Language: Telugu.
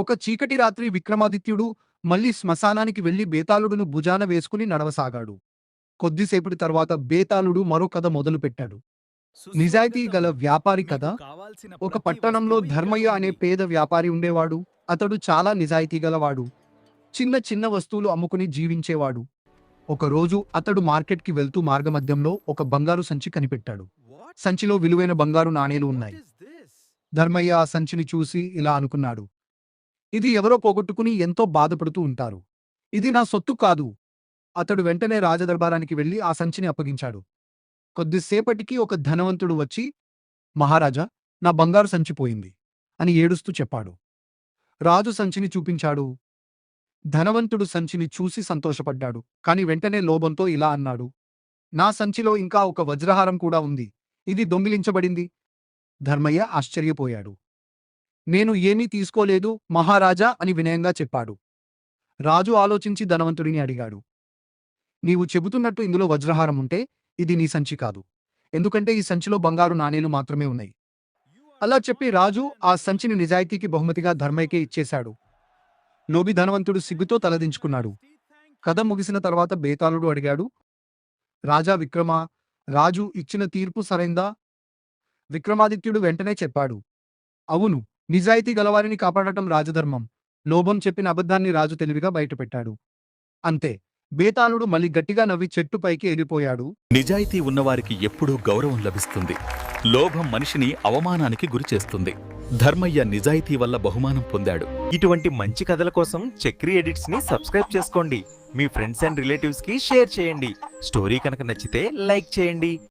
ఒక చీకటి రాత్రి విక్రమాదిత్యుడు మళ్ళీ శ్మశానానికి వెళ్లి బేతాళుడును భుజాన వేసుకుని నడవసాగాడు. కొద్దిసేపటి తర్వాత బేతాళుడు మరో కథ మొదలుపెట్టాడు. నిజాయితీ గల వ్యాపారి కథ. ఒక పట్టణంలో ధర్మయ్య అనే పేద వ్యాపారి ఉండేవాడు. అతడు చాలా నిజాయితీ గలవాడు. చిన్న చిన్న వస్తువులు అమ్ముకుని జీవించేవాడు. ఒకరోజు అతడు మార్కెట్కి వెళ్తూ మార్గమధ్యంలో ఒక బంగారు సంచి కనిపెట్టాడు. సంచిలో విలువైన బంగారు నాణేలు ఉన్నాయి. ధర్మయ్య ఆ సంచిని చూసి ఇలా అనుకున్నాడు, ఇది ఎవరో పోగొట్టుకుని ఎంతో బాధపడుతూ ఉంటారు. ఇది నా సొత్తు కాదు. అతడు వెంటనే రాజదర్బారానికి వెళ్లి ఆ సంచిని అప్పగించాడు. కొద్దిసేపటికి ఒక ధనవంతుడు వచ్చి, మహారాజా, నా బంగారు సంచి పోయింది అని ఏడుస్తూ చెప్పాడు. రాజు సంచిని చూపించాడు. ధనవంతుడు సంచిని చూసి సంతోషపడ్డాడు. కాని వెంటనే లోభంతో ఇలా అన్నాడు, నా సంచిలో ఇంకా ఒక వజ్రహారం కూడా ఉంది. ఇది దొంగిలించబడింది. ధర్మయ్య ఆశ్చర్యపోయాడు. నేను ఏమీ తీసుకోలేదు మహారాజా అని వినయంగా చెప్పాడు. రాజు ఆలోచించి ధనవంతుడిని అడిగాడు, నీవు చెబుతున్నట్టు ఇందులో వజ్రహారం ఉంటే ఇది నీ సంచి కాదు. ఎందుకంటే ఈ సంచిలో బంగారు నాణేలు మాత్రమే ఉన్నాయి. అలా చెప్పి రాజు ఆ సంచిని నిజాయితీకి బహుమతిగా ధర్మయ్యకే ఇచ్చేశాడు. లోభి ధనవంతుడు సిగ్గుతో తలదించుకున్నాడు. కథ ముగిసిన తర్వాత బేతాళుడు అడిగాడు, రాజా విక్రమా, రాజు ఇచ్చిన తీర్పు సరైందా? విక్రమాదిత్యుడు వెంటనే చెప్పాడు, అవును, నిజాయితీ గలవారిని కాపాడటం రాజధర్మం. లోభం చెప్పిన అబద్ధాన్ని రాజు తెలివిగా బయటపెట్టాడు. అంతే. బేతాళుడు మళ్ళీ గట్టిగా నవ్వి చెట్టుపైకి ఎగిరిపోయాడు. నిజాయితీ ఉన్నవారికి ఎప్పుడూ గౌరవం లభిస్తుంది. లోభం మనిషిని అవమానానికి గురిచేస్తుంది. ధర్మయ్య నిజాయితీ వల్ల బహుమానం పొందాడు. ఇటువంటి మంచి కథల కోసం చక్రి ఎడిట్స్ ని సబ్స్క్రైబ్ చేసుకోండి. మీ ఫ్రెండ్స్ అండ్ రిలేటివ్స్ కి షేర్ చేయండి. స్టోరీ కనుక నచ్చితే లైక్ చేయండి.